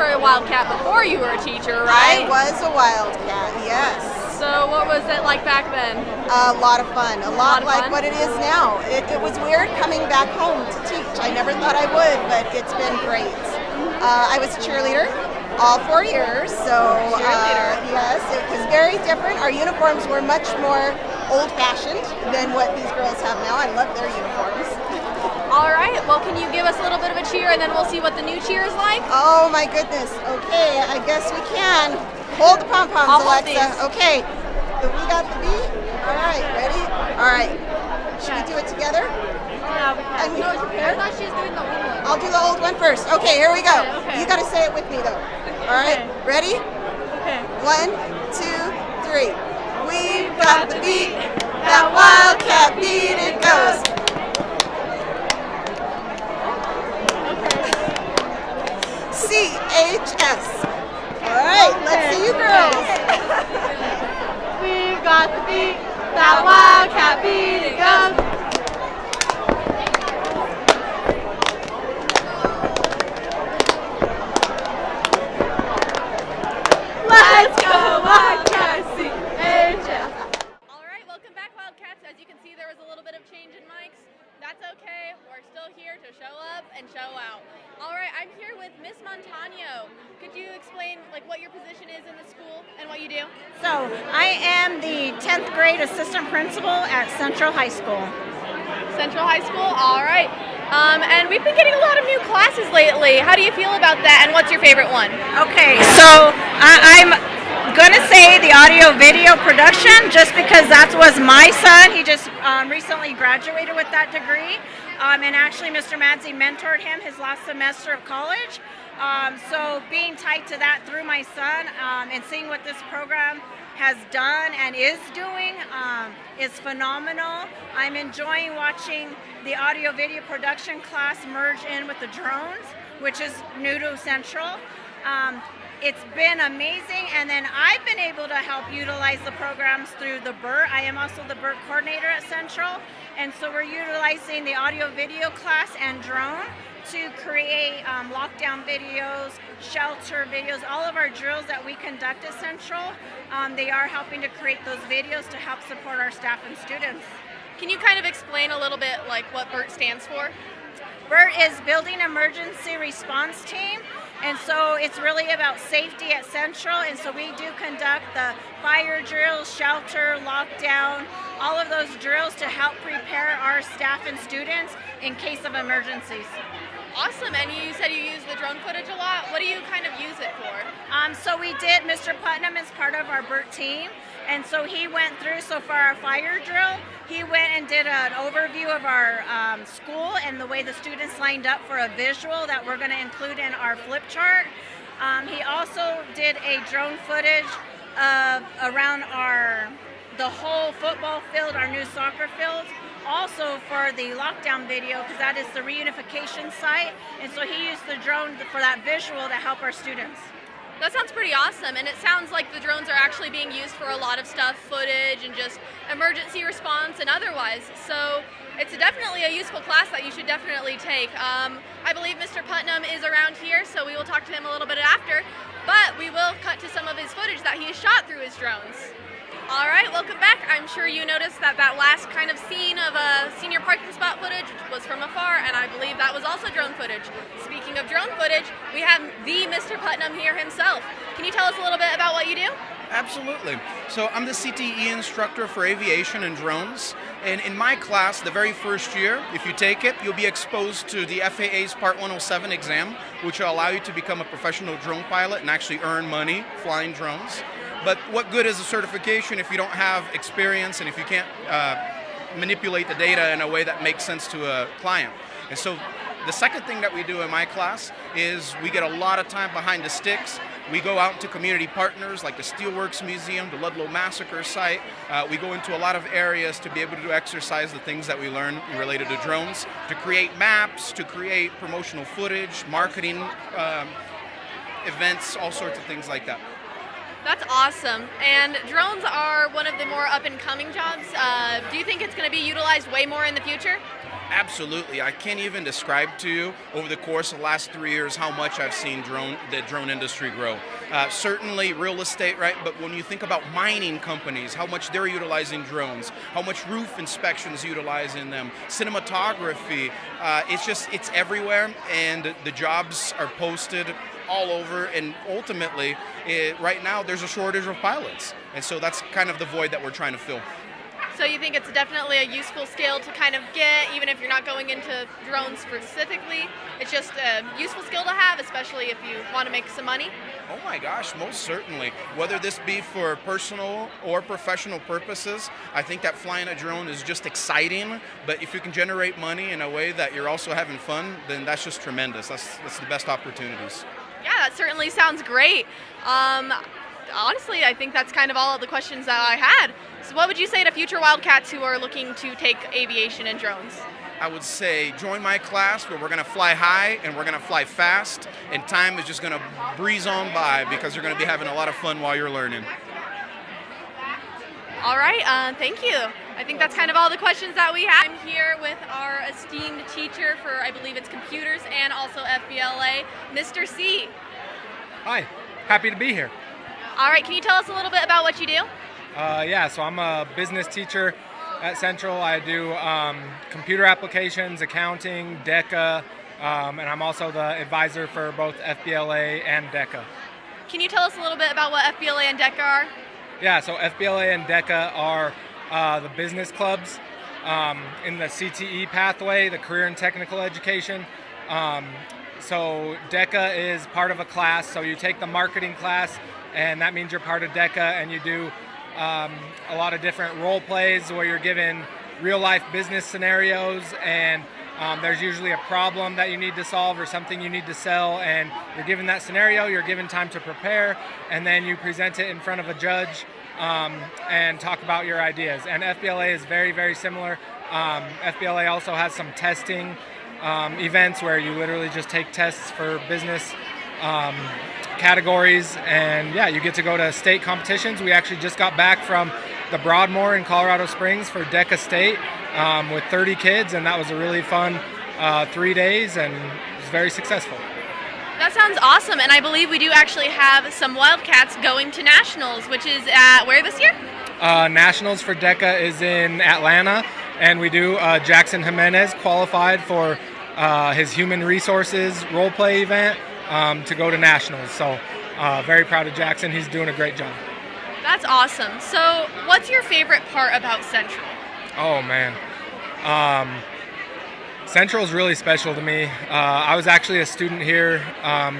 were a Wildcat before you were a teacher, right? I was a Wildcat, yes. So what was it like back then? A lot of fun, a lot of like fun? what it is now. It was weird coming back home to teach. I never thought I would, but it's been great. I was a cheerleader all 4 years, so yes, it was very different. Our uniforms were much more old-fashioned than what these girls have now. I love their uniforms. All right, well, can you give us a little bit of a cheer and then we'll see what the new cheer is like? Oh my goodness. Okay, I guess we can. Hold the pom-poms, I'll hold Alexa. these. Okay, so we got the beat. All right, ready? All right. Should we do it together? Yeah, we can. And you I thought she was doing the old one. I'll do the old one first. Okay, here we go. Okay. You got to say it with me though. All right, ready? Okay. 1, 2, 3. We've got the beat, that Wildcat beat, it goes. CHS. All right, let's see you girls. We've got the beat, that Wildcat beat, it goes. Let's go Wildcats, CHS. All right, welcome back Wildcats. As you can see, there was a little bit of change in mics. That's okay. We're still here to show up and show out. All right, I'm here with Miss Montano. Could you explain what your position is in the school and what you do? So I am the 10th grade assistant principal at Central High School. Central High School? All right. And we've been getting a lot of new classes lately. How do you feel about that, and what's your favorite one? Okay, so I'm going to say the audio video production just because that was my son. He just recently graduated with that degree. And actually Mr. Madzi mentored him his last semester of college. So being tied to that through my son and seeing what this program has done and is doing is phenomenal. I'm enjoying watching the audio video production class merge in with the drones, which is new to Central. It's been amazing, and then I've been able to help utilize the programs through the BERT. I am also the BERT coordinator at Central, and so we're utilizing the audio video class and drone to create lockdown videos, shelter videos, all of our drills that we conduct at Central. They are helping to create those videos to help support our staff and students. Can you kind of explain a little bit what BERT stands for? BERT is Building Emergency Response Team, and so it's really about safety at Central, and so we do conduct the fire drills, shelter, lockdown, all of those drills to help prepare our staff and students in case of emergencies. Awesome, and you said you use the drone footage a lot. What do you kind of use it for? So we did, Mr. Putnam is part of our BERT team, and so he went through, so for our fire drill, he went and did an overview of our school and the way the students lined up for a visual that we're going to include in our flip chart. He also did a drone footage of around the whole football field, our new soccer field, also for the lockdown video because that is the reunification site, and so he used the drone for that visual to help our students. That sounds pretty awesome, and it sounds like the drones are actually being used for a lot of stuff, footage and just emergency response and otherwise. So it's definitely a useful class that you should definitely take. I believe Mr. Putnam is around here, so we will talk to him a little bit after, but we will cut to some of his footage that he has shot through his drones. All right, welcome back. I'm sure you noticed that last kind of scene of senior parking spot footage was from afar, and I believe that was also drone footage. Speaking of drone footage, we have the Mr. Putnam here himself. Can you tell us a little bit about what you do? Absolutely. So I'm the CTE instructor for aviation and drones, and in my class, the very first year, if you take it, you'll be exposed to the FAA's Part 107 exam, which will allow you to become a professional drone pilot and actually earn money flying drones. But what good is a certification if you don't have experience and if you can't manipulate the data in a way that makes sense to a client? And so the second thing that we do in my class is we get a lot of time behind the sticks. We go out into community partners like the Steelworks Museum, the Ludlow Massacre site. We go into a lot of areas to be able to exercise the things that we learn related to drones, to create maps, to create promotional footage, marketing events, all sorts of things like that. That's awesome. And drones are one of the more up-and-coming jobs. Do you think it's going to be utilized way more in the future? Absolutely. I can't even describe to you over the course of the last 3 years how much I've seen the drone industry grow. Certainly real estate, right? But when you think about mining companies, how much they're utilizing drones, how much roof inspections utilizing them, cinematography, it's everywhere, and the jobs are posted all over, and ultimately, right now there's a shortage of pilots. And so that's kind of the void that we're trying to fill. So you think it's definitely a useful skill to kind of get, even if you're not going into drones specifically? It's just a useful skill to have, especially if you want to make some money? Oh my gosh, most certainly. Whether this be for personal or professional purposes, I think that flying a drone is just exciting, but if you can generate money in a way that you're also having fun, then that's just tremendous. That's the best opportunities. Yeah, that certainly sounds great. Honestly, I think that's kind of all of the questions that I had. So what would you say to future Wildcats who are looking to take aviation and drones? I would say join my class where we're going to fly high and we're going to fly fast, and time is just going to breeze on by because you're going to be having a lot of fun while you're learning. All right, thank you. I think that's kind of all the questions that we have. I'm here with our esteemed teacher for, I believe it's computers and also FBLA, Mr. C. Hi, happy to be here. All right, can you tell us a little bit about what you do? Yeah, so I'm a business teacher at Central. I do computer applications, accounting, DECA, and I'm also the advisor for both FBLA and DECA. Can you tell us a little bit about what FBLA and DECA are? Yeah, so FBLA and DECA are the business clubs in the CTE pathway, the career and technical education. So DECA is part of a class, so you take the marketing class, and that means you're part of DECA, and you do a lot of different role plays where you're given real life business scenarios, and there's usually a problem that you need to solve or something you need to sell, and you're given that scenario, you're given time to prepare, and then you present it in front of a judge and talk about your ideas. And FBLA is very, very similar. FBLA also has some testing events where you literally just take tests for business categories, and yeah, you get to go to state competitions. We actually just got back from the Broadmoor in Colorado Springs for DECA State with 30 kids, and that was a really fun 3 days, and it was very successful. That sounds awesome, and I believe we do actually have some Wildcats going to Nationals, which is at where this year? Nationals for DECA is in Atlanta, and we do Jackson Jimenez qualified for his human resources role play event to go to Nationals. So very proud of Jackson. He's doing a great job. That's awesome. So what's your favorite part about Central? Oh, man. Central is really special to me. I was actually a student here,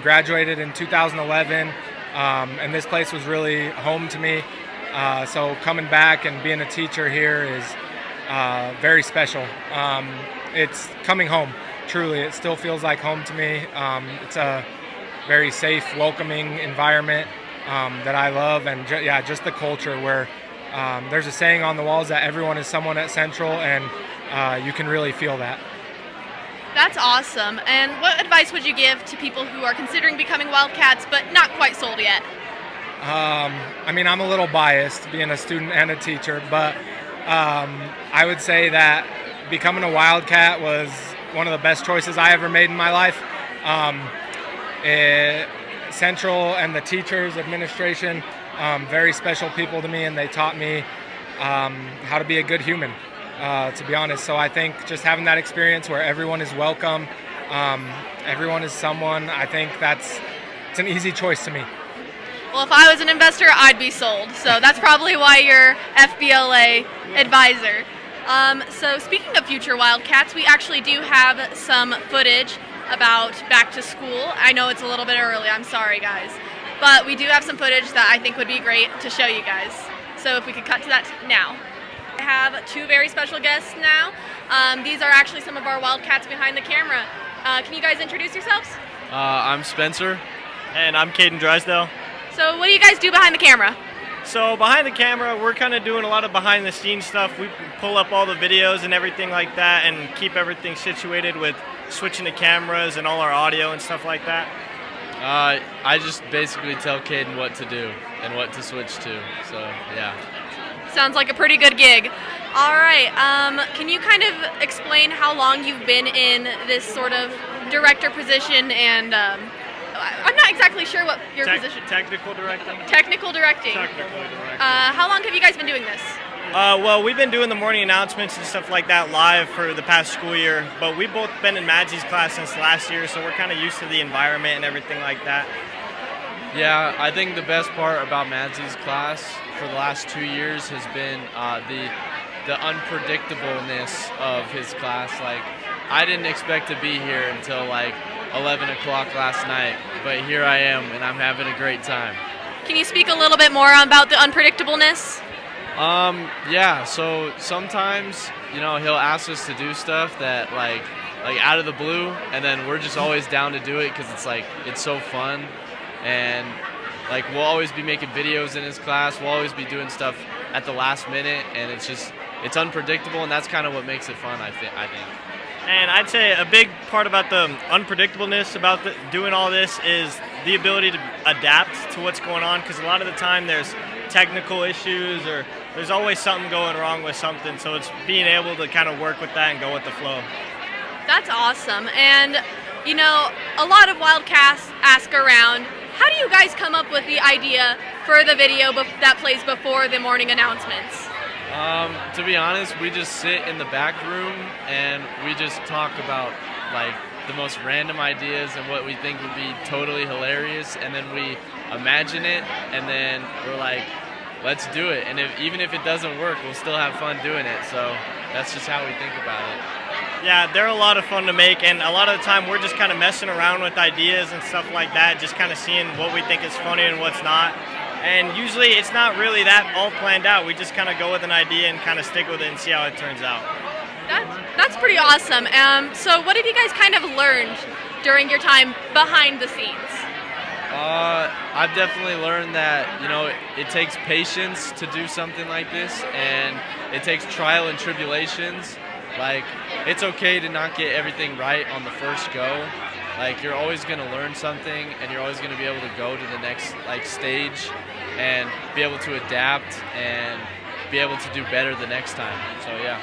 graduated in 2011, and this place was really home to me. So coming back and being a teacher here is very special. It's coming home, truly. It still feels like home to me. It's a very safe, welcoming environment that I love, and just the culture where there's a saying on the walls that everyone is someone at Central, and you can really feel that. That's awesome. And what advice would you give to people who are considering becoming Wildcats but not quite sold yet? I mean, I'm a little biased being a student and a teacher, but I would say that becoming a Wildcat was one of the best choices I ever made in my life. Central and the teachers, administration, very special people to me, and they taught me how to be a good human, to be honest. So I think just having that experience where everyone is welcome, everyone is someone, I think it's an easy choice to me. Well, if I was an investor, I'd be sold. So that's probably why you're FBLA advisor. So speaking of future Wildcats, we actually do have some footage about back to school. I know it's a little bit early, I'm sorry guys. But we do have some footage that I think would be great to show you guys. So if we could cut to that now. I have two very special guests now. These are actually some of our Wildcats behind the camera. Can you guys introduce yourselves? I'm Spencer. And I'm Caden Drysdale. So what do you guys do behind the camera? So behind the camera, we're kind of doing a lot of behind the scenes stuff. We pull up all the videos and everything like that and keep everything situated with switching the cameras and all our audio and stuff like that. I just basically tell Caden what to do and what to switch to, so yeah. Sounds like a pretty good gig. All right. Can you kind of explain how long you've been in this sort of director position? And I'm not exactly sure what your position. Technical directing. Technical directing. How long have you guys been doing this? Well, we've been doing the morning announcements and stuff like that live for the past school year, but we've both been in Madzie's class since last year, so we're kind of used to the environment and everything like that. Yeah, I think the best part about Madzie's class for the last 2 years has been the unpredictableness of his class. Like, I didn't expect to be here until like 11 o'clock last night, but here I am, and I'm having a great time. Can you speak a little bit more about the unpredictableness? Yeah, so sometimes, he'll ask us to do stuff that like out of the blue, and then we're just always down to do it because it's so fun. And like, we'll always be making videos in his class, we'll always be doing stuff at the last minute, and it's unpredictable, and that's kind of what makes it fun, I think. And I'd say a big part about the unpredictableness about doing all this is the ability to adapt to what's going on, because a lot of the time there's technical issues or there's always something going wrong with something, so it's being able to kind of work with that and go with the flow. That's awesome. And a lot of Wildcats ask around, how do you guys come up with the idea for the video that plays before the morning announcements? To be honest, we just sit in the back room and we just talk about like the most random ideas and what we think would be totally hilarious, and then we imagine it, and then we're like, let's do it. And even if it doesn't work, we'll still have fun doing it. So that's just how we think about it. Yeah, they're a lot of fun to make, and a lot of the time we're just kind of messing around with ideas and stuff like that, just kind of seeing what we think is funny and what's not. And usually it's not really that all planned out. We just kind of go with an idea and kind of stick with it and see how it turns out. That's pretty awesome. So what have you guys kind of learned during your time behind the scenes? I've definitely learned that, it takes patience to do something like this, and it takes trial and tribulations. Like, it's okay to not get everything right on the first go. Like, you're always going to learn something, and you're always going to be able to go to the next stage and be able to adapt and be able to do better the next time. So yeah.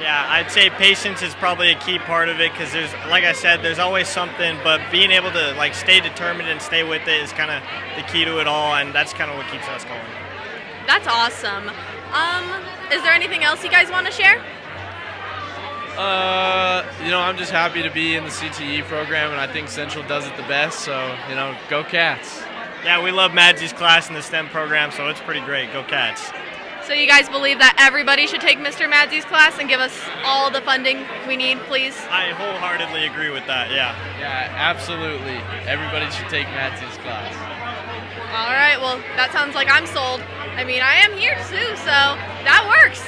Yeah, I'd say patience is probably a key part of it, because there's, like I said, there's always something, but being able to stay determined and stay with it is kind of the key to it all, and that's kind of what keeps us going. That's awesome. Is there anything else you guys want to share? I'm just happy to be in the CTE program, and I think Central does it the best, so, go Cats. Yeah, we love Madzie's class in the STEM program, so it's pretty great. Go Cats. So you guys believe that everybody should take Mr. Madzie's class and give us all the funding we need, please? I wholeheartedly agree with that, yeah. Yeah, absolutely. Everybody should take Madzie's class. All right, well, that sounds like I'm sold. I mean, I am here too, so that works.